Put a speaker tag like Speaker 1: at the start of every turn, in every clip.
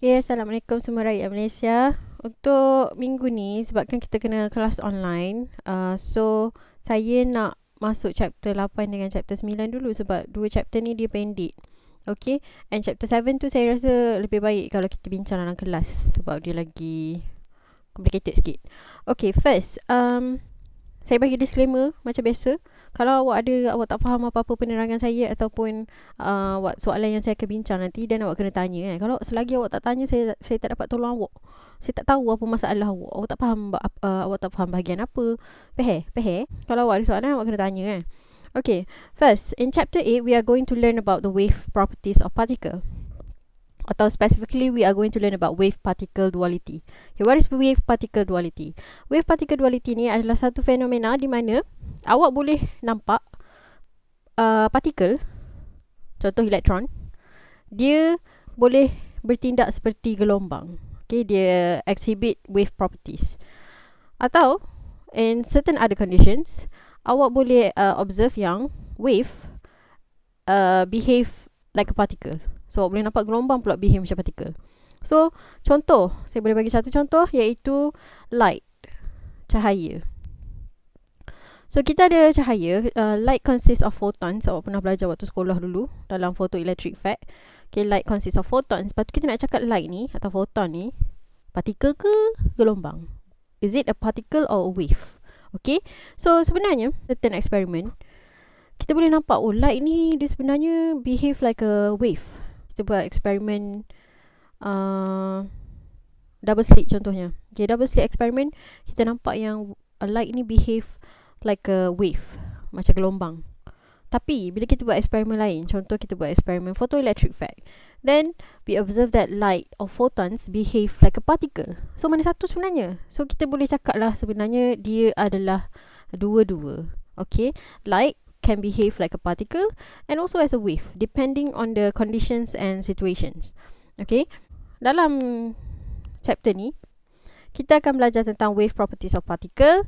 Speaker 1: Okay, Assalamualaikum semua rakyat Malaysia. Untuk minggu ni, sebabkan kita kena kelas online, so saya nak masuk chapter 8 dengan chapter 9 dulu sebab dua chapter ni dia pendek. Okay, and chapter 7 tu saya rasa lebih baik kalau kita bincang dalam kelas sebab dia lagi complicated sikit. Okay, first, saya bagi disclaimer macam biasa. Kalau awak tak faham apa-apa penerangan saya ataupun soalan yang saya akan bincang nanti, dan awak kena tanya. Kalau selagi awak tak tanya, saya tak dapat tolong awak. Saya tak tahu apa masalah awak. Awak tak faham awak tak faham bahagian apa. Faham? Kalau awak ada soalan, awak kena tanya. Okay, first, in chapter 8, we are going to learn about the wave properties of particle. Atau specifically, we are going to learn about wave-particle duality. Okay, what is wave-particle duality? Wave-particle duality ni adalah satu fenomena di mana awak boleh nampak partikel, contoh elektron, dia boleh bertindak seperti gelombang. Okay, dia exhibit wave properties. Atau, in certain other conditions, awak boleh observe yang wave behave like a particle. So, awak boleh nampak gelombang pula behave macam partikel. So, contoh, saya boleh bagi satu contoh iaitu light, cahaya. So, kita ada cahaya. Light consists of photons. Awak pernah belajar waktu sekolah dulu dalam photoelectric effect. Okay, light consists of photons. Lepas tu kita nak cakap light ni atau photon ni, partikel ke gelombang? Is it a particle or a wave? Okay, so sebenarnya certain experiment, kita boleh nampak, light ni dia sebenarnya behave like a wave. Kita buat eksperimen double slit contohnya. Okay, double slit experiment, kita nampak yang light ni behave like a wave, macam gelombang. Tapi bila kita buat eksperimen lain, contoh kita buat eksperimen photoelectric effect, then we observe that light or photons behave like a particle. So mana satu sebenarnya? So kita boleh cakap lah sebenarnya dia adalah dua-dua. Okay, light can behave like a particle and also as a wave depending on the conditions and situations. Okay, dalam chapter ni kita akan belajar tentang wave properties of particle.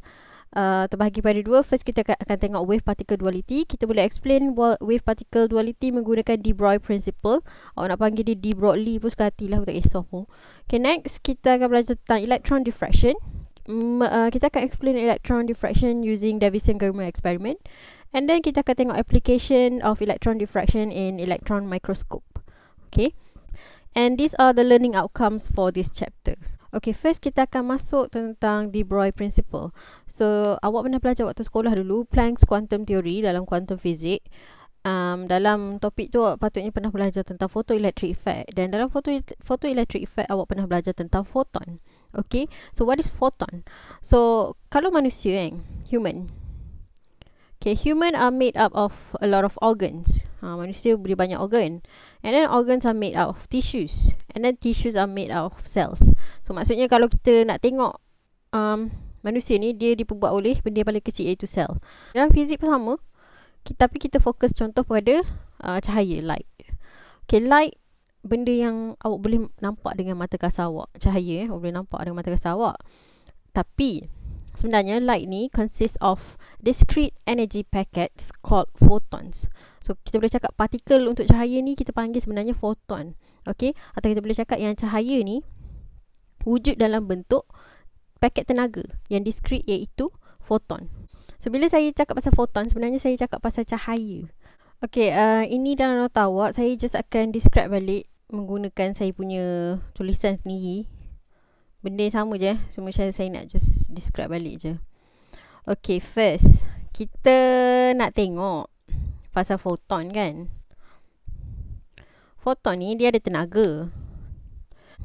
Speaker 1: Terbahagi pada dua. First, kita akan tengok wave particle duality. Kita boleh explain wave particle duality menggunakan de Broglie principle. Awak nak panggil dia de Broglie pun suka hatilah, aku tak kisah pun. Okay, next kita akan belajar tentang electron diffraction. Kita akan explain electron diffraction using Davison-Germer experiment. And then kita akan tengok application of electron diffraction in electron microscope. Okay, and these are the learning outcomes for this chapter. Okay, first kita akan masuk tentang de Broglie principle. So, awak pernah belajar waktu sekolah dulu Planck's quantum theory dalam quantum physics. Dalam topik tu awak patutnya pernah belajar tentang photoelectric effect. Dan dalam photoelectric effect awak pernah belajar tentang photon. Okay, so what is photon? So, kalau manusia human. Okay, human are made up of a lot of organs. Manusia beri banyak organ. And then organs are made out of tissues. And then tissues are made out of cells. So maksudnya kalau kita nak tengok manusia ni, dia diperbuat oleh benda yang paling kecil iaitu sel. Dalam fizik pun sama. Tapi kita fokus contoh pada cahaya, light. Okay, light, benda yang awak boleh nampak dengan mata kasar awak. Cahaya awak boleh nampak dengan mata kasar awak. Tapi sebenarnya light ni consists of discrete energy packets called photons. So kita boleh cakap partikel untuk cahaya ni kita panggil sebenarnya photon. Okay, atau kita boleh cakap yang cahaya ni wujud dalam bentuk paket tenaga yang discrete iaitu photon. So bila saya cakap pasal photon, sebenarnya saya cakap pasal cahaya. Okay, ini dalam nota awak. Saya just akan describe balik menggunakan saya punya tulisan sendiri. Benda yang sama je. Cuma saya nak just describe balik je. Okay, first kita nak tengok pasal photon kan. Photon ni dia ada tenaga.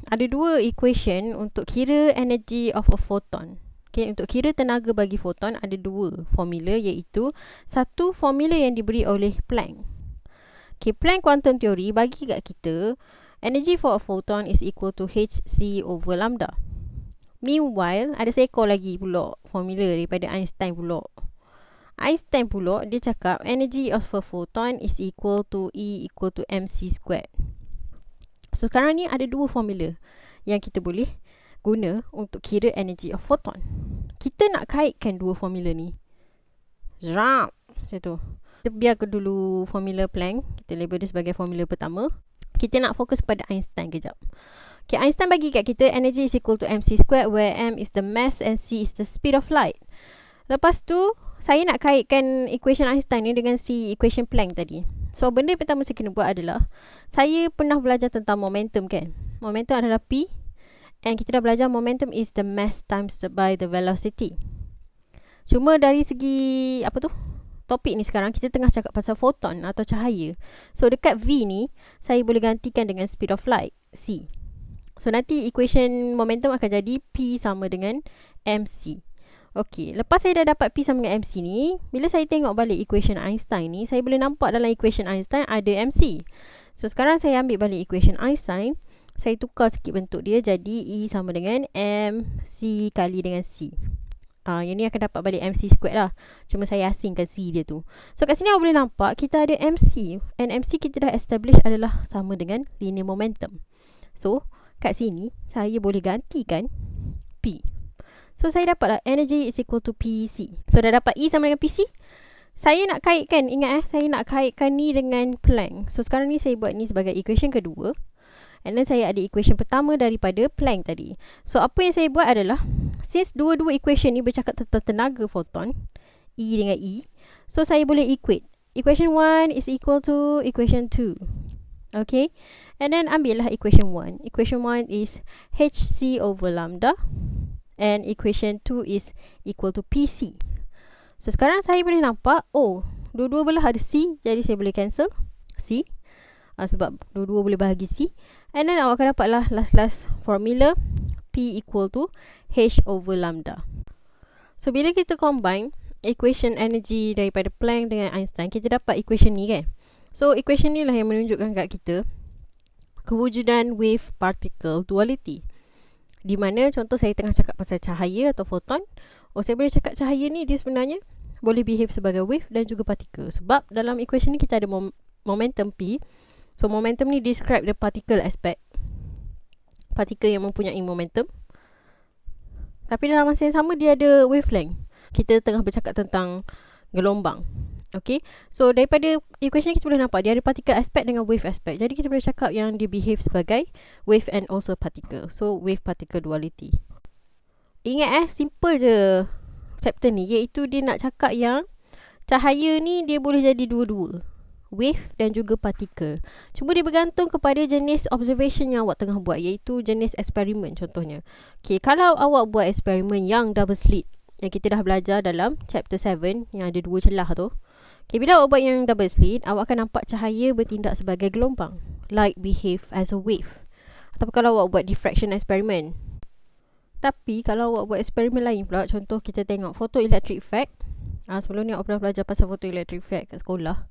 Speaker 1: Ada dua equation untuk kira energy of a photon. Okay, untuk kira tenaga bagi photon ada dua formula, iaitu satu formula yang diberi oleh Planck. Okay, Planck quantum theory bagi kat kita energy for a photon is equal to hc over lambda. Meanwhile, ada seekor lagi pula formula daripada Einstein pula. Einstein pula dia cakap energy of a photon is equal to E equal to mc squared. So sekarang ni ada dua formula yang kita boleh guna untuk kira energy of photon. Kita nak kaitkan dua formula ni. Zrap, macam tu. Kita biarkan dulu formula Planck. Kita label dia sebagai formula pertama. Kita nak fokus pada Einstein kejap. Okay, Einstein bagi kat kita energy is equal to mc squared, where m is the mass and c is the speed of light. Lepas tu, saya nak kaitkan equation Einstein ni dengan si equation Planck tadi. So, benda pertama saya kena buat adalah, saya pernah belajar tentang momentum kan. Momentum adalah P, and kita dah belajar momentum is the mass times by the velocity. Cuma dari segi, topik ni sekarang, kita tengah cakap pasal photon atau cahaya. So, dekat V ni, saya boleh gantikan dengan speed of light, C. So, nanti equation momentum akan jadi P sama dengan mc. Okey, lepas saya dah dapat P sama dengan mc ni, bila saya tengok balik equation Einstein ni, saya boleh nampak dalam equation Einstein ada mc. So, sekarang saya ambil balik equation Einstein, saya tukar sikit bentuk dia jadi E sama dengan mc kali dengan C. Yang ni akan dapat balik mc squared lah. Cuma saya asingkan C dia tu. So, kat sini awak boleh nampak kita ada mc. And mc kita dah establish adalah sama dengan linear momentum. So, kat sini saya boleh gantikan P. So, saya dapatlah energy is equal to PC. So, dah dapat E sama dengan PC. Saya nak kaitkan, ingat saya nak kaitkan ni dengan Planck. So, sekarang ni saya buat ni sebagai equation kedua. And then saya ada equation pertama daripada Planck tadi. So, apa yang saya buat adalah, since dua-dua equation ni bercakap tentang tenaga foton, E dengan E, so saya boleh equate. Equation 1 is equal to equation 2. Okay. And then ambillah equation 1. Equation 1 is hc over lambda. And equation 2 is equal to pc. So, sekarang saya boleh nampak, dua-dua belah ada C, jadi saya boleh cancel C. Sebab dua-dua boleh bahagi C. And then awak akan dapatlah last formula P equal to H over lambda. So, bila kita combine equation energy daripada Planck dengan Einstein, kita dapat equation ni kan. So, equation ni lah yang menunjukkan kat kita kewujudan wave particle duality. Di mana contoh saya tengah cakap pasal cahaya atau foton. Saya boleh cakap cahaya ni dia sebenarnya boleh behave sebagai wave dan juga particle. Sebab dalam equation ni kita ada momentum P. So, momentum ni describe the particle aspect. Particle yang mempunyai momentum. Tapi dalam masa yang sama, dia ada wavelength. Kita tengah bercakap tentang gelombang. Okay. So, daripada equation ni kita boleh nampak dia ada particle aspect dengan wave aspect. Jadi, kita boleh cakap yang dia behave sebagai wave and also particle. So, wave-particle duality. Ingat simple je chapter ni. Iaitu dia nak cakap yang cahaya ni dia boleh jadi dua-dua. Wave dan juga particle. Cuma dia bergantung kepada jenis observation yang awak tengah buat, iaitu jenis eksperimen contohnya. Okay, kalau awak buat eksperimen yang double slit, yang kita dah belajar dalam chapter 7, yang ada dua celah tu. Okay, bila awak buat yang double slit, awak akan nampak cahaya bertindak sebagai gelombang. Light behave as a wave. Ataupun kalau awak buat diffraction eksperimen. Tapi kalau awak buat eksperimen lain pula, contoh kita tengok photoelectric effect. Sebelum ni awak pernah belajar pasal photoelectric effect kat sekolah.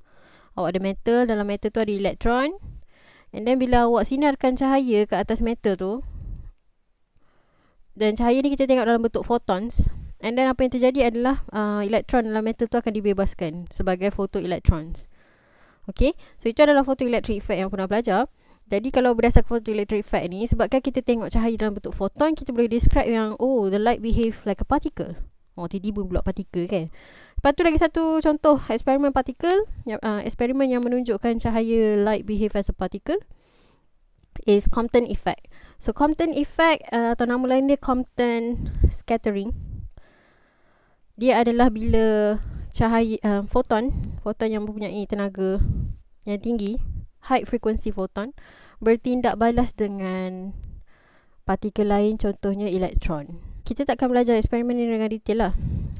Speaker 1: Awak ada metal, dalam metal tu ada elektron. And then bila awak sinarkan cahaya ke atas metal tu, dan cahaya ni kita tengok dalam bentuk photons. And then apa yang terjadi adalah elektron dalam metal tu akan dibebaskan sebagai photoelectrons. Okay, so itu adalah photoelectric effect yang pernah belajar. Jadi kalau berdasarkan photoelectric effect ni, sebabkan kita tengok cahaya dalam bentuk photon, kita boleh describe yang the light behave like a particle. Tiba-tiba pula particle kan. Lepas tu lagi satu contoh eksperimen particle, eksperimen yang menunjukkan cahaya light behave as a particle is Compton effect. So Compton effect atau nama lain dia Compton scattering. Dia adalah bila cahaya foton yang mempunyai tenaga yang tinggi, high frequency photon, bertindak balas dengan partikel lain, contohnya elektron. Kita takkan belajar eksperimen ni dengan detail lah.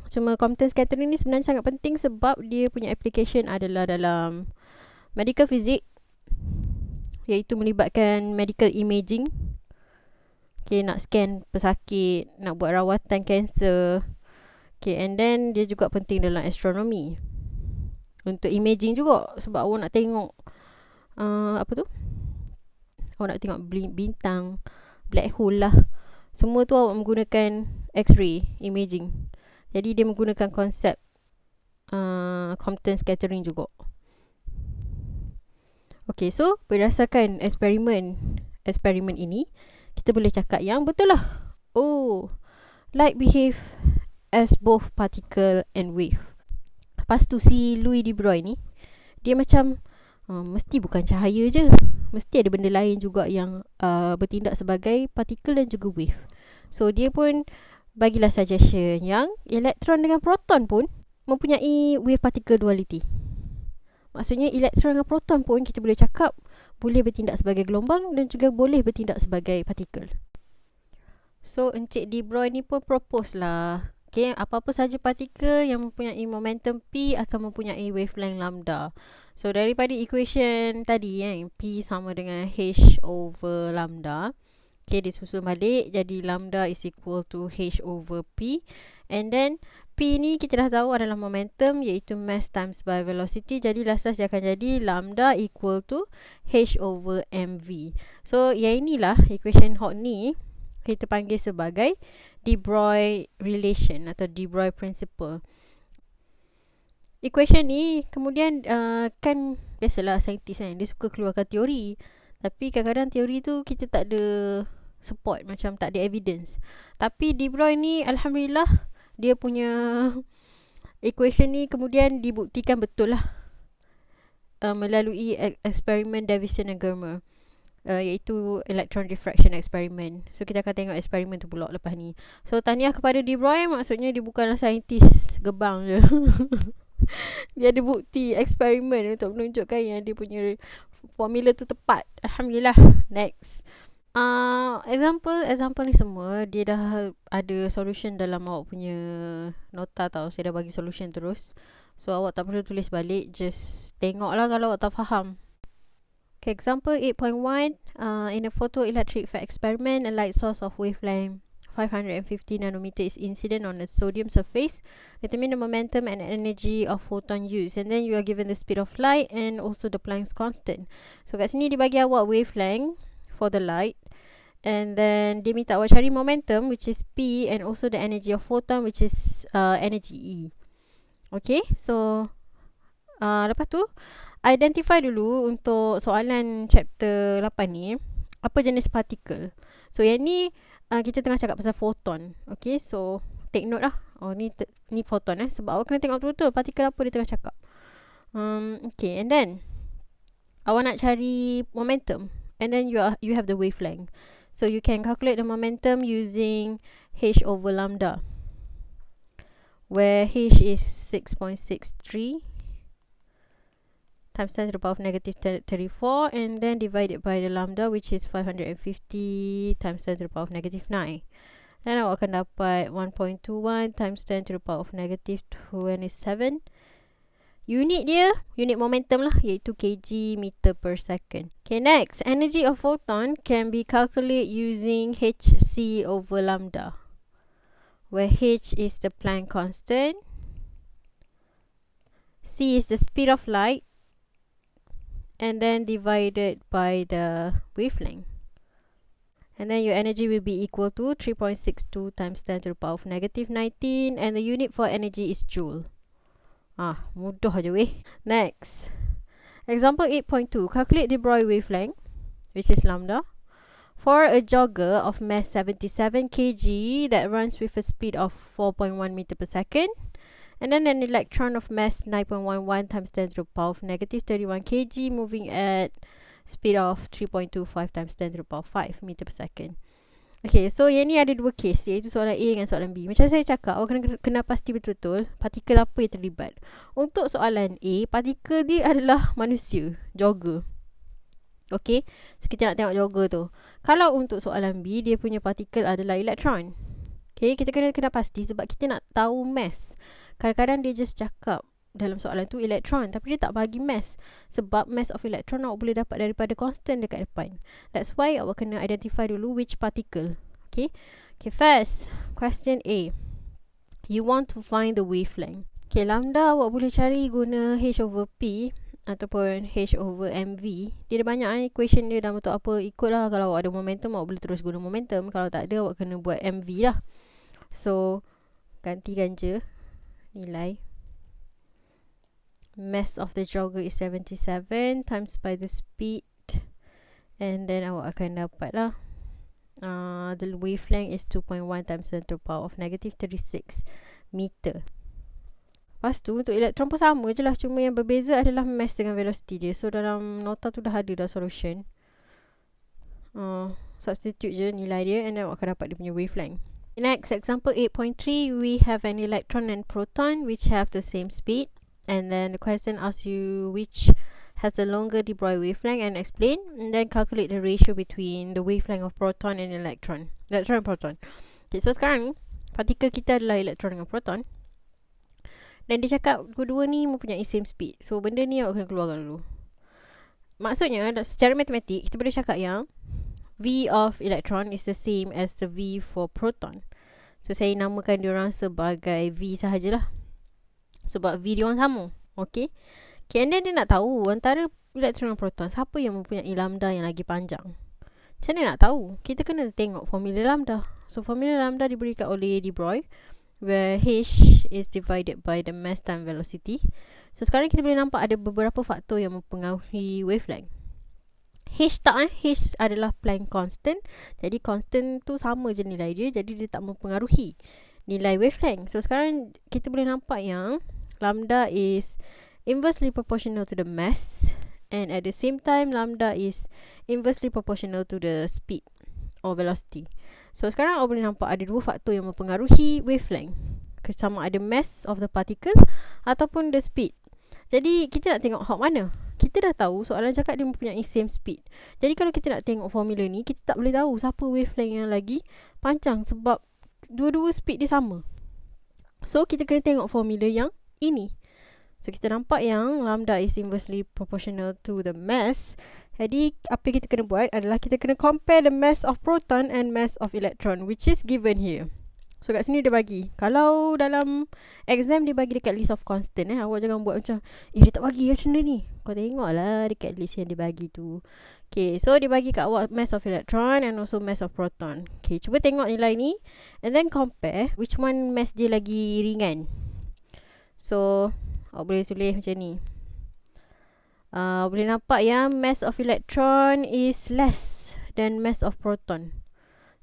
Speaker 1: Cuma Compton scattering ni sebenarnya sangat penting sebab dia punya application adalah dalam medical physics, iaitu melibatkan medical imaging. Okay, nak scan pesakit, nak buat rawatan kanser. Okay, and then dia juga penting dalam astronomy. Untuk imaging juga, sebab awak nak tengok awak nak tengok bintang, black hole lah. Semua tu awak menggunakan X-ray imaging. Jadi dia menggunakan konsep Compton scattering juga. Okay, so berdasarkan eksperimen ini, kita boleh cakap yang betul lah. Light behave as both particle and wave. Lepas tu si Louis de Broglie ni, dia macam mesti bukan cahaya je. mesti ada benda lain juga yang bertindak sebagai partikel dan juga wave. So dia pun bagilah suggestion yang elektron dengan proton pun mempunyai wave particle duality. Maksudnya elektron dengan proton pun kita boleh cakap boleh bertindak sebagai gelombang dan juga boleh bertindak sebagai partikel. So Encik De Broglie ni pun propose lah, okay, apa-apa saja partikel yang mempunyai momentum P akan mempunyai wavelength lambda. So daripada equation tadi P sama dengan H over lambda, okay, disusun balik jadi lambda is equal to H over P. And then P ni kita dah tahu adalah momentum, iaitu mass times by velocity. Jadi last dia akan jadi lambda equal to H over mv. So yang inilah equation hot ni kita panggil sebagai De Broglie relation atau De Broglie principle. Equation ni kemudian kan biasalah saintis dia suka keluarkan teori. Tapi kadang-kadang teori tu kita tak ada support, macam tak ada evidence. Tapi De Broglie ni alhamdulillah dia punya equation ni kemudian dibuktikan betul lah melalui eksperimen Davison dan Germer, iaitu electron diffraction experiment. So kita akan tengok eksperimen tu pula lepas ni. So tahniah kepada De Broglie, maksudnya dia bukanlah saintis gebang je. Dia ada bukti eksperimen untuk menunjukkan yang dia punya formula tu tepat. Alhamdulillah. Next. Example ni semua dia dah ada solution dalam awak punya nota tau. Saya dah bagi solution terus. So awak tak perlu tulis balik, just tengok lah kalau awak tak faham. Okay, example 8.1. In a photoelectric experiment, a light source of wavelength 550 nanometer is incident on a sodium surface. Determine the momentum and energy of photon used, and then you are given the speed of light and also the Planck's constant. So kat sini dia bagi awak wavelength for the light, and then dia minta awak cari momentum, which is P, and also the energy of photon, which is energy E. Okay, so lepas tu identify dulu untuk soalan chapter 8 ni apa jenis partikel. So yang ni kita tengah cakap pasal photon. Okay, so take note lah. Oh ni photon sebab awak kena tengok betul-betul partikel apa dia tengah cakap. Okay, and then awak nak cari momentum, and then you have the wavelength. So you can calculate the momentum using H over lambda, where H is 6.63 times 10 to the power of negative 34, and then divided by the lambda, which is 550 times 10 to the power of negative 9. Dan awak akan dapat 1.21 times 10 to the power of negative 27. Unit dia, unit momentum lah, iaitu kg meter per second. Okay, next, energy of photon can be calculated using Hc over lambda, where H is the Planck constant, C is the speed of light, and then divided by the wavelength. And then your energy will be equal to 3.62 times 10 to the power of negative 19, and the unit for energy is joule. Mudah aja weh. Next, example 8.2. Calculate De Broglie wavelength, which is lambda, for a jogger of mass 77 kg that runs with a speed of 4.1 meter per second, and then an electron of mass 9.11 times 10 to the power of negative 31 kg moving at speed of 3.25 times 10 to the power of 5 meter per second. Okay, so yang ni ada dua case, iaitu soalan A dengan soalan B. Macam saya cakap, awak kena pasti betul-betul partikel apa yang terlibat. Untuk soalan A, partikel dia adalah manusia, jogger. Okay, so kita nak tengok jogger tu. Kalau untuk soalan B, dia punya partikel adalah elektron. Okay, kita kena pasti sebab kita nak tahu mass. Kadang-kadang dia just cakap dalam soalan tu elektron, tapi dia tak bagi mass. Sebab mass of electron awak boleh dapat daripada constant dekat depan. That's why awak kena identify dulu which particle. Okay, first, question A. You want to find the wavelength. Okay, lambda awak boleh cari guna H over P ataupun H over mv. Dia ada banyak equation dia dalam bentuk apa. Ikutlah, kalau awak ada momentum, awak boleh terus guna momentum. Kalau tak ada, awak kena buat mv lah. So, gantikan je nilai. Mass of the jogger is 77 times by the speed, and then awak akan dapat lah the wavelength is 2.1 times 10 to the power of negative 36 meter. Lepas tu untuk elektron pun sama je lah, cuma yang berbeza adalah mass dengan velocity dia. So dalam nota tu dah ada dah solution. Substitute je nilai dia and then awak akan dapat dia punya wavelength. Next, example 8.3, we have an electron and proton which have the same speed, and then the question asks you which has the longer de Broglie wavelength and explain, and then calculate the ratio between the wavelength of proton and electron and proton. Okay, so sekarang partikel kita adalah elektron dengan proton, dan dia cakap dua-dua ni mempunyai same speed. So benda ni awak kena keluarkan dulu. Maksudnya secara matematik kita boleh cakap yang V of electron is the same as the V for proton. So saya namakan diorang sebagai V sahajalah, sebab V diorang sama. Okay, and then dia nak tahu antara elektron dan proton siapa yang mempunyai lambda yang lagi panjang. Macam mana nak tahu? Kita kena tengok formula lambda. So formula lambda diberikan oleh de Broglie, where H is divided by the mass time velocity. So sekarang kita boleh nampak ada beberapa faktor yang mempengaruhi wavelength. H adalah Planck constant. Jadi constant tu sama je nilai dia, jadi dia tak mempengaruhi nilai wavelength. So sekarang kita boleh nampak yang lambda is inversely proportional to the mass, and at the same time lambda is inversely proportional to the speed or velocity. So sekarang awak boleh nampak ada dua faktor yang mempengaruhi wavelength, sama ada mass of the particle ataupun the speed. Jadi kita nak tengok hak mana. Kita dah tahu soalan cakap dia mempunyai same speed. Jadi kalau kita nak tengok formula ni, kita tak boleh tahu siapa wavelength yang lagi panjang sebab dua-dua speed dia sama. So kita kena tengok formula yang ini. So kita nampak yang lambda is inversely proportional to the mass. Jadi apa yang kita kena buat adalah kita kena compare the mass of proton and mass of electron, which is given here. So kat sini dia bagi, kalau dalam exam dia bagi dekat list of constant, awak jangan buat macam dia tak bagi macam mana ni. Kau tengoklah dekat list yang dia bagi tu. Okay, so dia bagi kat awak mass of electron and also mass of proton. Okay, cuba tengok nilai ni and then compare which one mass dia lagi ringan. So awak boleh tulis macam ni. Boleh nampak yang mass of electron is less than mass of proton.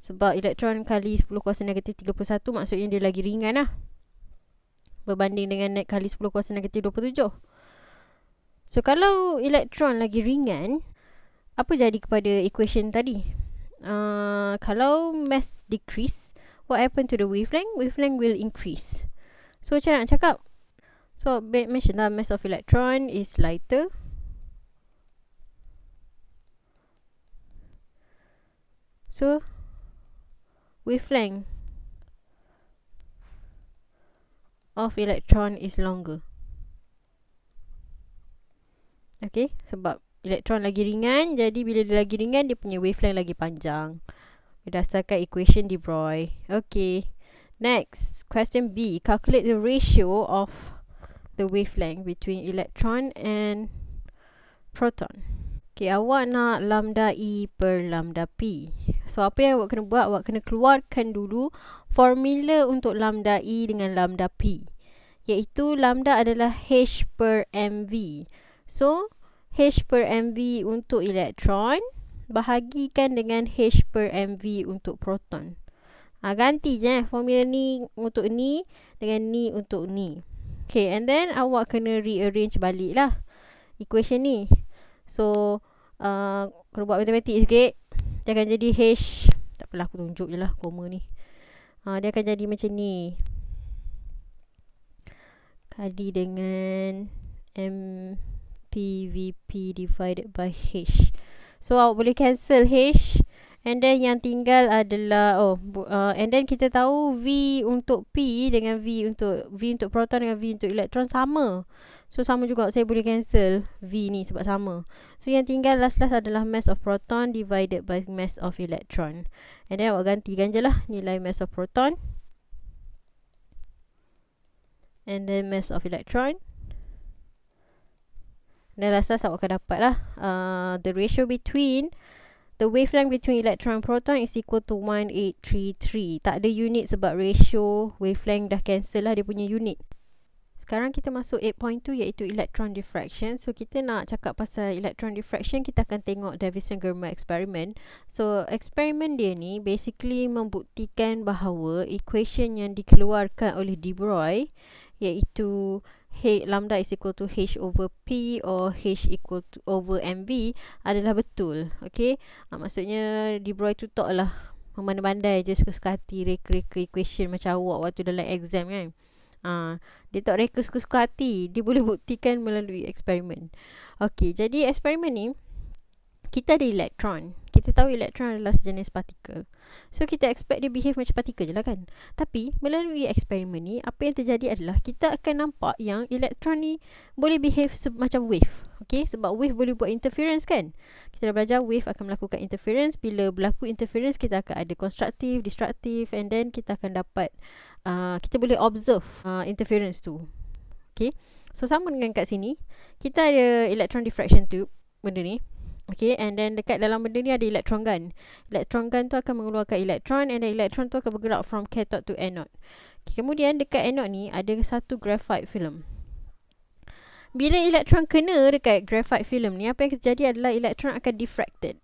Speaker 1: Sebab elektron kali 10 kuasa negatif 31, maksudnya dia lagi ringan lah, berbanding dengan kali 10 kuasa negatif 27. So kalau elektron lagi ringan, apa jadi kepada equation tadi? Kalau mass decrease, what happen to the wavelength? Wavelength will increase. So macam nak cakap? So mention lah, mass of electron is lighter. So wavelength of electron is longer. Okay, sebab elektron lagi ringan, jadi bila dia lagi ringan, dia punya wavelength lagi panjang berdasarkan equation de Broglie. Okay, next question B, calculate the ratio of the wavelength between electron and proton. Okay, awak nak lambda E per lambda P. So apa yang awak kena buat, awak kena keluarkan dulu formula untuk lambda E dengan lambda P, iaitu lambda adalah H per mv. So H per mv untuk elektron bahagikan dengan H per mv untuk proton. Ganti je formula ni untuk ni dengan ni untuk ni. Okay, and then awak kena rearrange balik lah equation ni. So kalau buat matematik sikit, dia akan jadi H, tak apalah aku tunjuk je lah koma ni. Dia akan jadi macam ni, kali dengan MPVP divided by H. So awak boleh cancel H, and then yang tinggal adalah and then kita tahu V untuk P dengan V untuk proton dengan V untuk elektron sama. So sama juga, saya boleh cancel V ni sebab sama. So yang tinggal last adalah mass of proton divided by mass of electron. And then awak gantikan je lah nilai mass of proton and then mass of electron. Dan last awak akan dapat lah the ratio between the wavelength between electron and proton is equal to 1833. Tak ada unit sebab ratio wavelength dah cancel lah dia punya unit. Sekarang kita masuk 8.2 iaitu electron diffraction. So kita nak cakap pasal electron diffraction, kita akan tengok Davidson-Germer experiment. So eksperimen dia ni basically membuktikan bahawa equation yang dikeluarkan oleh de Broglie, iaitu lambda is equal to H over P or H equal to over MV adalah betul. Okay, maksudnya De Broglie tu tak lah memandai-mandai je suka-suka hati reka-reka equation macam awak waktu dalam exam kan. Dia tak reka suka-suka hati, dia boleh buktikan melalui eksperimen. Okay, jadi eksperimen ni kita ada elektron. Kita tahu elektron adalah sejenis partikel. So kita expect dia behave macam partikel je lah kan. Tapi melalui eksperimen ni, apa yang terjadi adalah kita akan nampak yang elektron ni boleh behave macam wave. Okay, sebab wave boleh buat interference kan. Kita dah belajar wave akan melakukan interference. Bila berlaku interference, kita akan ada constructive, destructive, and then kita akan dapat kita boleh observe interference tu. Okay, so sama dengan kat sini, kita ada electron diffraction tube, benda ni. Okay, and then dekat dalam benda ni ada electron gun. Electron gun tu akan mengeluarkan elektron, and then elektron tu akan bergerak from cathode to anode. Okay, kemudian dekat anode ni ada satu graphite film. Bila elektron kena dekat graphite film ni, apa yang terjadi adalah elektron akan diffracted.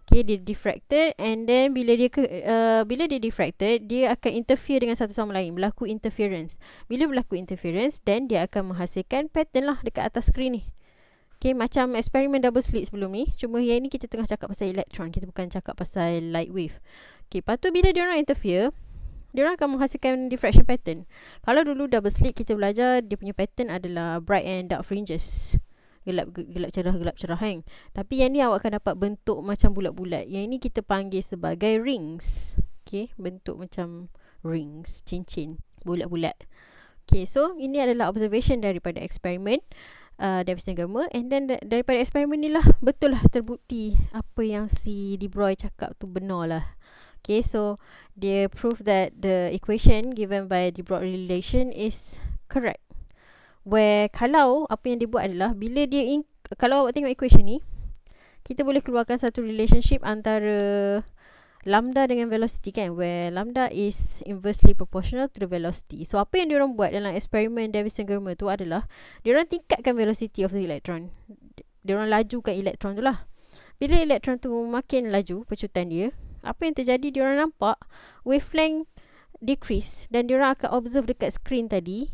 Speaker 1: Okay, dia diffracted, and then bila dia diffracted, dia akan interfere dengan satu sama lain, berlaku interference. Bila berlaku interference, then dia akan menghasilkan pattern lah dekat atas skrin ni. Okay, macam eksperimen double slit sebelum ni. Cuma yang ni kita tengah cakap pasal elektron. Kita bukan cakap pasal light wave. Okay, lepas tu bila diorang interfere, diorang akan menghasilkan diffraction pattern. Kalau dulu double slit kita belajar, dia punya pattern adalah bright and dark fringes. Gelap cerah kan. Tapi yang ni awak akan dapat bentuk macam bulat-bulat. Yang ini kita panggil sebagai rings. Okay, bentuk macam rings, cincin, bulat-bulat. Okay, so ini adalah observation daripada eksperimen Davidson Germer, and then daripada eksperimen ni lah betul lah terbukti apa yang si De Broglie cakap tu benar lah. Okay, so dia prove that the equation given by De Broglie relation is correct. Where kalau apa yang dia buat adalah bila dia kalau awak tengok equation ni, kita boleh keluarkan satu relationship antara lambda dengan velocity kan, where lambda is inversely proportional to the velocity. So apa yang diorang buat dalam eksperimen Davidson Germer tu adalah diorang tingkatkan velocity of the electron. Diorang lajukan elektron tu lah. Bila elektron tu makin laju pecutan dia, apa yang terjadi, diorang nampak wavelength decrease, dan diorang akan observe dekat screen tadi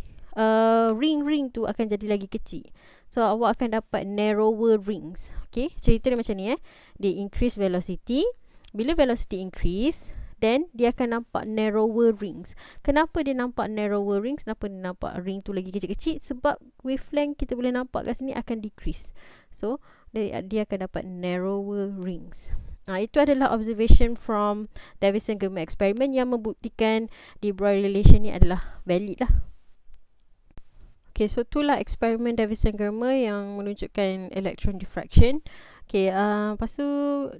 Speaker 1: ring-ring tu akan jadi lagi kecil. So awak akan dapat narrower rings. Okay, cerita dia macam ni dia increase velocity. Bila velocity increase, then dia akan nampak narrower rings. Kenapa dia nampak narrower rings? Kenapa dia nampak ring tu lagi kecil-kecil? Sebab wavelength kita boleh nampak kat sini akan decrease. So dia akan dapat narrower rings. Itu adalah observation from Davidson Germer experiment yang membuktikan De Broglie relation ni adalah valid lah. Okay, so itulah eksperimen Davidson Germer yang menunjukkan electron diffraction. Okay, lepas tu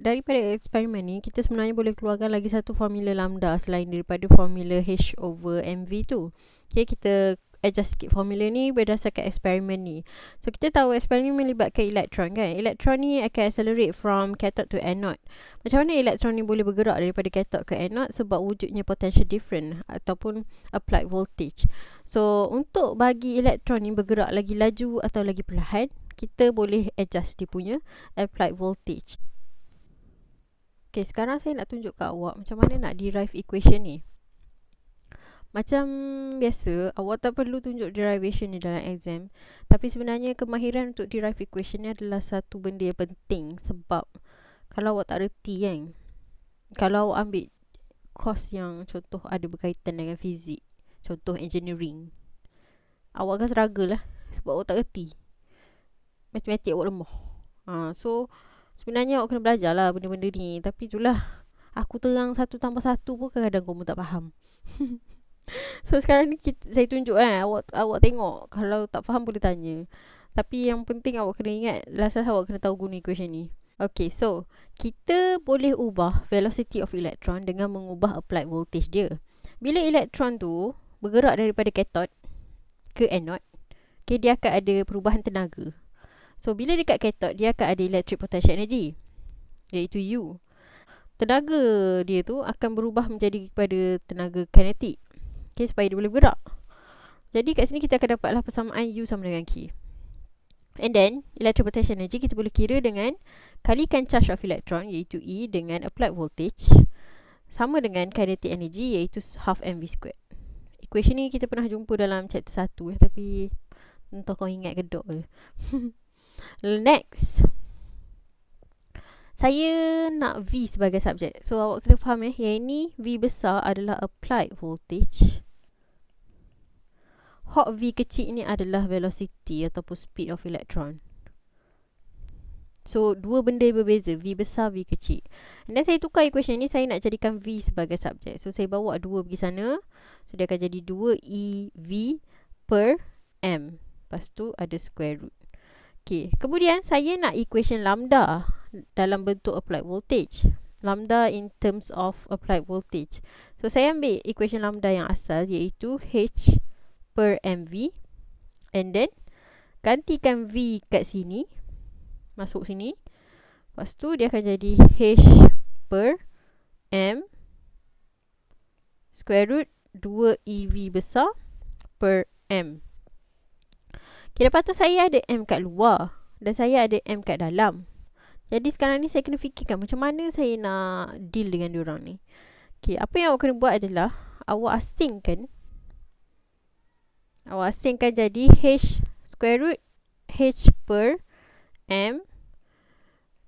Speaker 1: daripada eksperimen ni kita sebenarnya boleh keluarkan lagi satu formula lambda selain daripada formula H over MV tu. Okay, kita adjust sikit formula ni berdasarkan eksperimen ni. So kita tahu eksperimen melibatkan elektron kan. Elektron ni akan accelerate from cathode to anode. Macam mana elektron ni boleh bergerak daripada cathode ke anode? Sebab wujudnya potential difference ataupun applied voltage. So untuk bagi elektron ni bergerak lagi laju atau lagi perlahan, kita boleh adjust dia punya applied voltage. Okay, sekarang saya nak tunjuk kat awak macam mana nak derive equation ni. Macam biasa, awak tak perlu tunjuk derivation ni dalam exam. Tapi sebenarnya kemahiran untuk derive equation ni adalah satu benda yang penting. Sebab kalau awak tak reti kan, kalau awak ambil course yang contoh ada berkaitan dengan fizik, contoh engineering, awak akan struggle lah sebab awak tak reti. Matematik awak lemah. So sebenarnya awak kena belajar lah benda-benda ni. Tapi itulah, aku terang 1 tambah 1 pun kadang-kadang kamu tak faham. So sekarang ni saya tunjuk awak tengok. Kalau tak faham boleh tanya. Tapi yang penting awak kena ingat, last awak kena tahu guna equation ni. Okay, so kita boleh ubah velocity of electron dengan mengubah applied voltage dia. Bila elektron tu bergerak daripada cathode ke anode, okay, dia akan ada perubahan tenaga. So bila dekat cathode, dia akan ada electric potential energy, iaitu U. Tenaga dia tu akan berubah menjadi kepada tenaga kinetik, okay, supaya dia boleh bergerak. Jadi kat sini kita akan dapatlah persamaan U sama dengan K. And then electric potential energy kita boleh kira dengan kalikan charge of electron, iaitu E, dengan applied voltage, sama dengan kinetic energy, iaitu half mv squared. equation ni kita pernah jumpa dalam chapter 1 tapi entah kau ingat ke tak je. Next, saya nak V sebagai subjek. So awak kena faham yang ini V besar adalah applied voltage. Hot V kecil ni adalah velocity ataupun speed of electron. So dua benda berbeza, V besar, V kecil. Dan saya tukar equation ni, saya nak jadikan V sebagai subjek. So saya bawa 2 pergi sana. So dia akan jadi 2 EV per M. Lepas tu ada square root. Okay, kemudian saya nak equation lambda dalam bentuk applied voltage. Lambda in terms of applied voltage. So saya ambil equation lambda yang asal, iaitu H per MV. And then gantikan V kat sini, masuk sini. Lepas tu dia akan jadi H per M square root 2 EV besar per M. Okay, lepas tu saya ada M kat luar dan saya ada M kat dalam. Jadi sekarang ni saya kena fikirkan macam mana saya nak deal dengan diorang ni. Okay, apa yang awak kena buat adalah awak asingkan jadi H square root H per M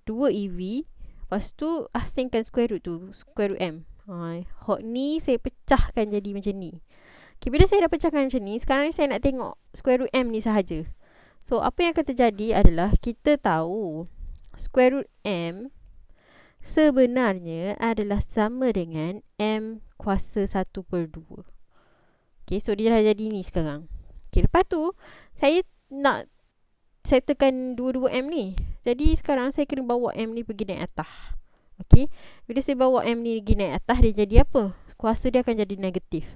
Speaker 1: 2 EV. Lepas tu asingkan square root tu, square root M. Hot ni saya pecahkan jadi macam ni. Okay, bila saya dah pecahkan macam ni, sekarang ni saya nak tengok square root M ni sahaja. So apa yang akan terjadi adalah kita tahu square root M sebenarnya adalah sama dengan M kuasa 1/2. Okay, so dia dah jadi ni sekarang. Okay, lepas tu saya nak settlekan dua-dua M ni. Jadi sekarang saya kena bawa M ni pergi naik atas. Okay, bila saya bawa M ni pergi naik atas, dia jadi apa? Kuasa dia akan jadi negatif.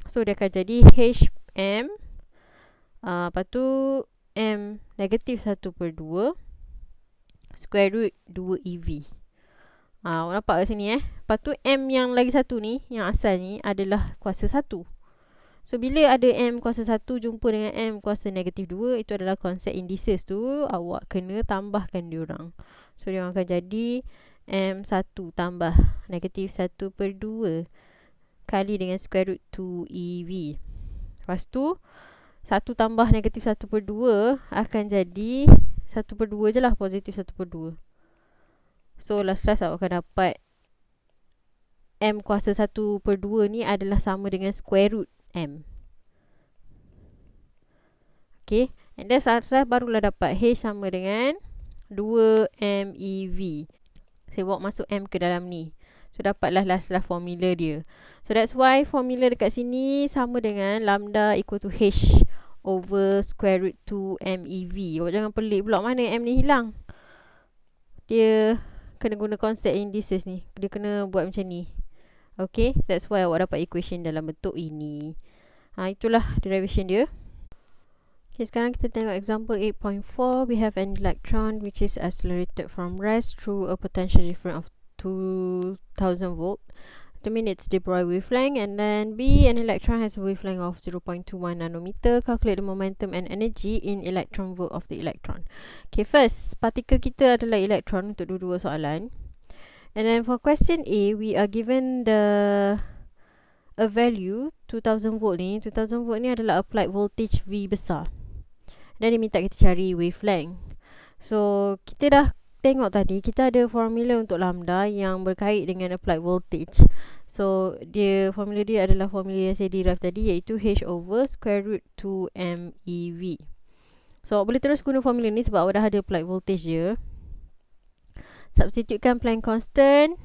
Speaker 1: So dia akan jadi HM lepas tu M negatif 1/2 square root 2 EV. Nampak kat sini Lepas tu M yang lagi satu ni, yang asal ni adalah kuasa 1. So bila ada M kuasa 1 jumpa dengan M kuasa negatif 2, itu adalah konsep indices tu. Awak kena tambahkan diorang. So diorang akan jadi M1 tambah negatif 1/2 kali dengan square root 2 EV. Lepas tu 1 tambah negatif 1/2 akan jadi 1/2 je lah, positif 1/2. So last awak akan dapat M kuasa 1/2 ni adalah sama dengan square root M. Okay, and then setelah barulah dapat H sama dengan 2 MeV. Saya bawa masuk M ke dalam ni. So dapatlah last formula dia. So that's why formula dekat sini sama dengan lambda equal to H over square root 2 MeV. Awak jangan pelik pula, mana M ni hilang. Dia kena guna konsep indices ni. Dia kena buat macam ni. Okay, that's why awak dapat equation dalam bentuk ini. Itulah derivation dia. Okay, sekarang kita tengok example 8.4. We have an electron which is accelerated from rest through a potential difference of 2000 volt. Determine its de Broglie wavelength. And then B, an electron has a wavelength of 0.21 nanometer. Calculate the momentum and energy in electron volt of the electron. Okay, first, partikel kita adalah electron untuk dua-dua soalan. And then for question A, we are given a value 2000 volt ni. 2000 volt ni adalah applied voltage V besar. Dan dia minta kita cari wavelength. So kita dah tengok tadi, kita ada formula untuk lambda yang berkait dengan applied voltage. So formula dia adalah formula yang saya derive tadi, iaitu H over square root 2 MeV. So boleh terus guna formula ni sebab awak dah ada applied voltage dia. Substitutekan Planck constant.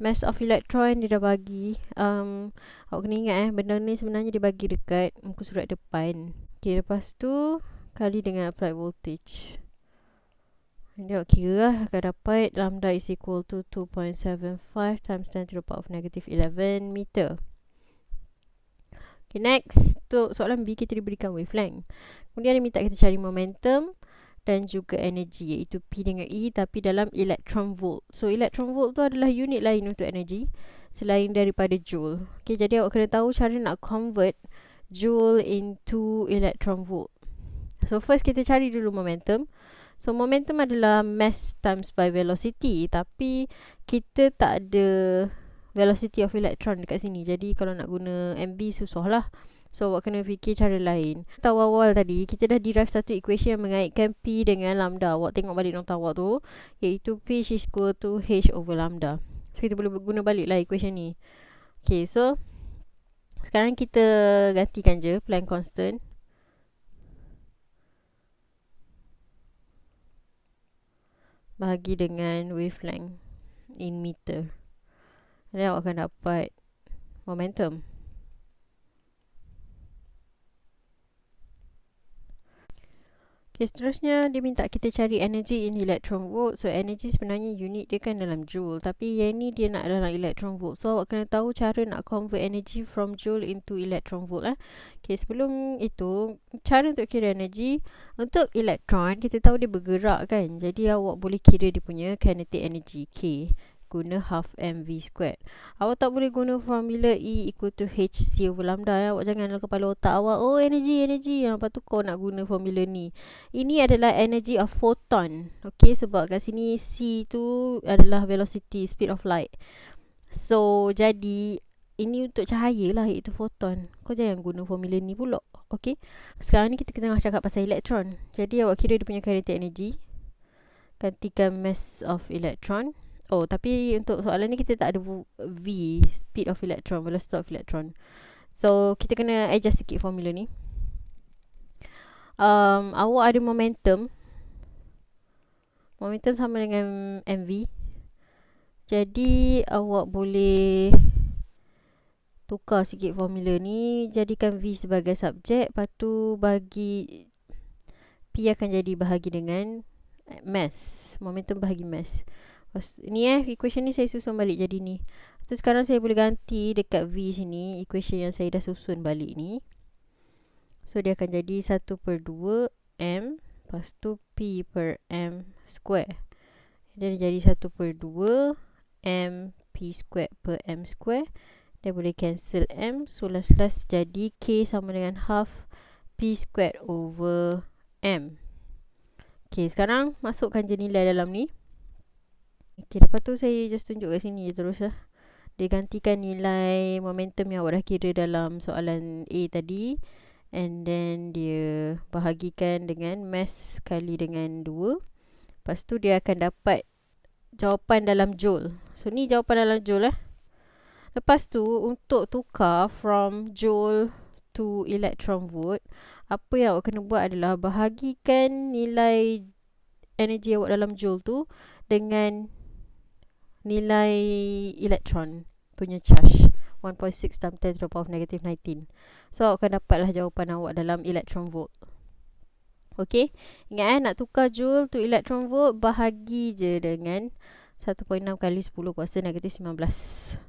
Speaker 1: Mass of electron dia dah bagi. Awak kena ingat benda ni sebenarnya dia bagi dekat muka surat depan. Okay, lepas tu kali dengan applied voltage. Dia awak kira lah, akan dapat lambda is equal to 2.75 times 10 to the power of negative 11 meter. Okay, next, untuk soalan B kita diberikan wavelength. Kemudian dia minta kita cari momentum dan juga energi, iaitu P dengan E tapi dalam electron volt. So electron volt tu adalah unit lain untuk energi selain daripada joule. Okay, jadi awak kena tahu cara nak convert joule into electron volt. So first kita cari dulu momentum. So momentum adalah mass times by velocity, tapi kita tak ada velocity of electron dekat sini. Jadi kalau nak guna MV susah lah. So awak kena fikir cara lain. Tahu awal tadi kita dah derive satu equation yang mengaitkan P dengan lambda. Awak tengok balik nota awak tu, iaitu P is equal to H over lambda. So kita boleh guna balik lah equation ni. Okay, so sekarang kita gantikan je Planck constant bahagi dengan wavelength in meter. Dan awak akan dapat momentum. Okay, seterusnya dia minta kita cari energy in electron volt. So energy sebenarnya unit dia kan dalam joule, tapi yang ni dia nak dalam electron volt. So awak kena tahu cara nak convert energy from joule into electron volt. Okay, sebelum itu, cara untuk kira energy untuk elektron, kita tahu dia bergerak kan. Jadi awak boleh kira dia punya kinetic energy K guna half mv squared. Awak tak boleh guna formula E equal to hc over lambda. Awak jangan dalam kepala otak awak, oh energy. Lepas tu kau nak guna formula ni. Ini adalah energy of photon. Okay, sebab kat sini C tu adalah velocity, speed of light. So jadi ini untuk cahaya lah, iaitu photon. Kau jangan guna formula ni pula. Okay, sekarang ni kita tengah cakap pasal elektron. Jadi awak kira dia punya kinetic energy, gantikan mass of electron. Oh, tapi untuk soalan ni kita tak ada V, speed of electron, velocity of electron. So kita kena adjust sikit formula ni. Awak ada momentum. Momentum sama dengan mv. Jadi awak boleh tukar sikit formula ni, jadikan V sebagai subjek, lepas tu bagi P akan jadi bahagi dengan mass. Momentum bahagi mass. Ni equation ni saya susun balik jadi ni. So sekarang saya boleh ganti dekat V sini equation yang saya dah susun balik ni. So dia akan jadi 1/2 M, lepas tu P per M square. Dia jadi 1/2 M P square per M square. Dia boleh cancel M. So last jadi K sama dengan half P square over M. Okay, sekarang masukkan je nilai dalam ni. Okay, lepas tu saya just tunjuk kat sini je terus lah. Dia gantikan nilai momentum yang awak dah kira dalam soalan A tadi, and then dia bahagikan dengan mass kali dengan 2. Lepas tu dia akan dapat jawapan dalam joule. So ni jawapan dalam joule lah. Lepas tu untuk tukar from joule to electron volt, apa yang awak kena buat adalah bahagikan nilai energi awak dalam joule tu dengan nilai elektron punya charge 1.6 times 10 to the power of negative 19. So awak akan dapatlah jawapan awak dalam electron volt. Okay, ingat nak tukar joule to electron volt, bahagi je dengan 1.6 kali 10 kuasa negatif 19.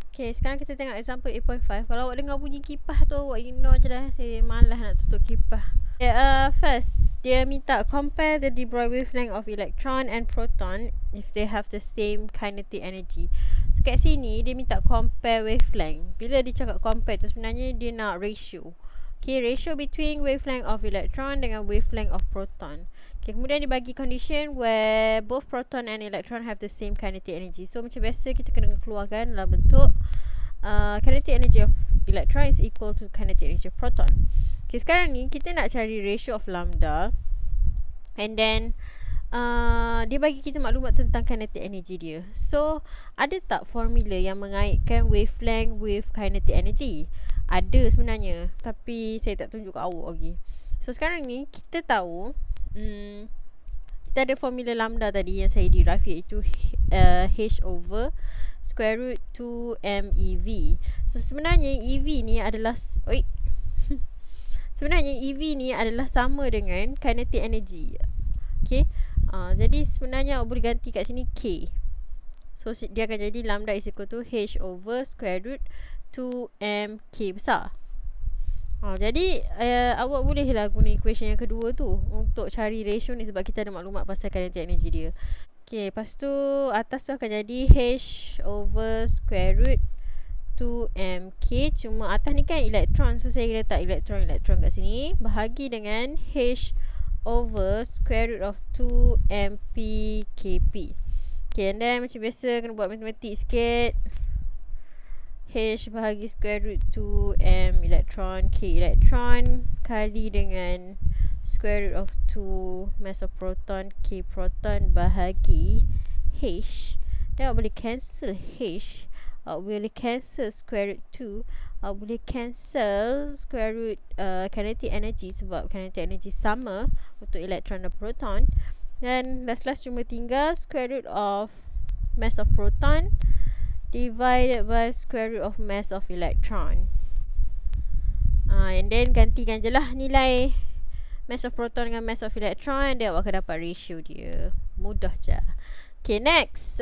Speaker 1: Okay, sekarang kita tengok example 8.5. Kalau awak dengar bunyi kipas tu, awak ignore je dah. Saya malas nak tutup kipas. First, dia minta compare the de Broglie wavelength of electron and proton if they have the same kinetic energy. So kat sini dia minta compare wavelength. Bila dia cakap compare tu sebenarnya dia nak ratio. Okay, ratio between wavelength of electron dengan wavelength of proton. Okay, kemudian dia bagi condition where both proton and electron have the same kinetic energy. So macam biasa kita kena keluarkan dalam bentuk kinetic energy of electron is equal to kinetic energy of proton. Okay, sekarang ni kita nak cari ratio of lambda, and then dia bagi kita maklumat tentang kinetic energy dia. So ada tak formula yang mengaitkan wavelength with kinetic energy? Ada sebenarnya, tapi saya tak tunjuk kat awak lagi. So sekarang ni kita tahu kita ada formula lambda tadi yang saya derive, iaitu H over square root 2 MEV. So sebenarnya EV ni adalah sebenarnya EV ni adalah sama dengan kinetic energy. Okay, jadi sebenarnya awak boleh ganti kat sini K. So dia akan jadi lambda is equal to H over square root 2mK besar. Jadi awak bolehlah guna equation yang kedua tu untuk cari ratio ni, sebab kita ada maklumat pasal kinetic energy dia. Okay, lepas tu atas tu akan jadi H over square root 2mk. Cuma atas ni kan elektron, so saya letak elektron kat sini, bahagi dengan H over square root of 2mpkp. Okay, and then macam biasa kena buat matematik sikit. H bahagi square root 2m elektron k elektron kali dengan square root of 2 mass of proton k proton bahagi H. Dan awak boleh cancel H, awak boleh cancel square root 2, awak boleh cancel square root kinetic energy sebab kinetic energy sama untuk elektron dan proton. Dan last cuma tinggal square root of mass of proton divided by square root of mass of electron. And then gantikan je lah nilai mass of proton dengan mass of electron, dan awak akan dapat ratio dia. Mudah je. Okay, next.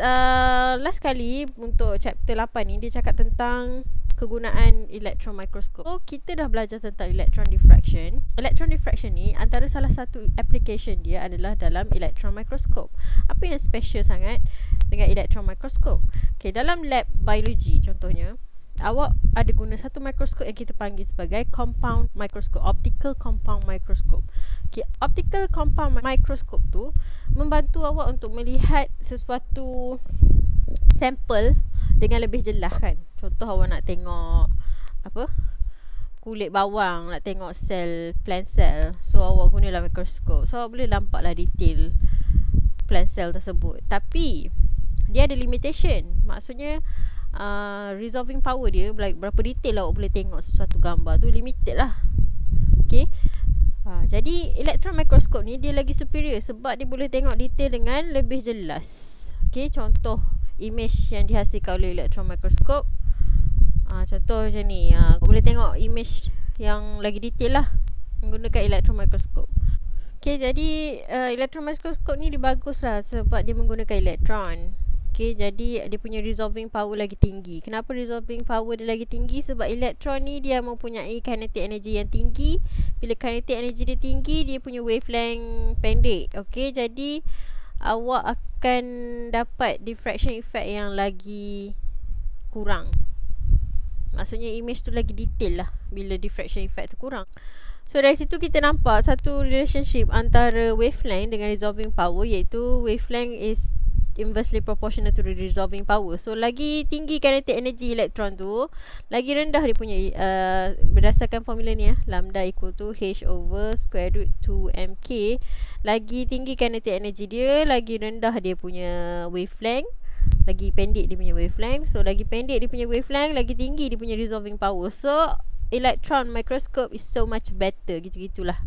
Speaker 1: Last kali untuk chapter 8 ni, dia cakap tentang kegunaan elektron microscope. So, kita dah belajar tentang electron diffraction. Electron diffraction ni, antara salah satu application dia adalah dalam electron microscope. Apa yang special sangat dengan electron microscope? Okay, dalam lab biology contohnya, awak ada guna satu mikroskop yang kita panggil sebagai compound microscope, optical compound microscope. Okay, optical compound microscope tu membantu awak untuk melihat sesuatu sampel dengan lebih jelas kan. Contoh awak nak tengok kulit bawang, nak tengok sel, plant cell, so awak gunalah mikroskop, so awak boleh nampaklah detail plant cell tersebut. Tapi dia ada limitation, maksudnya resolving power dia, like berapa detail awak boleh tengok sesuatu gambar tu, limited lah. Okay, jadi elektron mikroskop ni dia lagi superior sebab dia boleh tengok detail dengan lebih jelas. Okay, contoh image yang dihasilkan oleh elektron mikroskop, contoh macam ni, boleh tengok image yang lagi detail lah menggunakan elektron mikroskop. Okay, jadi elektron mikroskop ni dia bagus lah sebab dia menggunakan elektron. Okay, jadi dia punya resolving power lagi tinggi. Kenapa resolving power dia lagi tinggi? Sebab elektron ni dia mempunyai kinetic energy yang tinggi. Bila kinetic energy dia tinggi, dia punya wavelength pendek. Okay, jadi awak akan dapat diffraction effect yang lagi kurang. Maksudnya image tu lagi detail lah bila diffraction effect tu kurang. So dari situ kita nampak satu relationship antara wavelength dengan resolving power, iaitu wavelength is inversely proportional to the resolving power. So lagi tinggi kinetic energy elektron tu, lagi rendah dia punya berdasarkan formula ni lambda equal to H over square root 2mk. Lagi tinggi kinetic energy dia, lagi rendah dia punya wavelength, lagi pendek dia punya wavelength. So lagi pendek dia punya wavelength, lagi tinggi dia punya resolving power. So electron microscope is so much better, gitu-gitulah.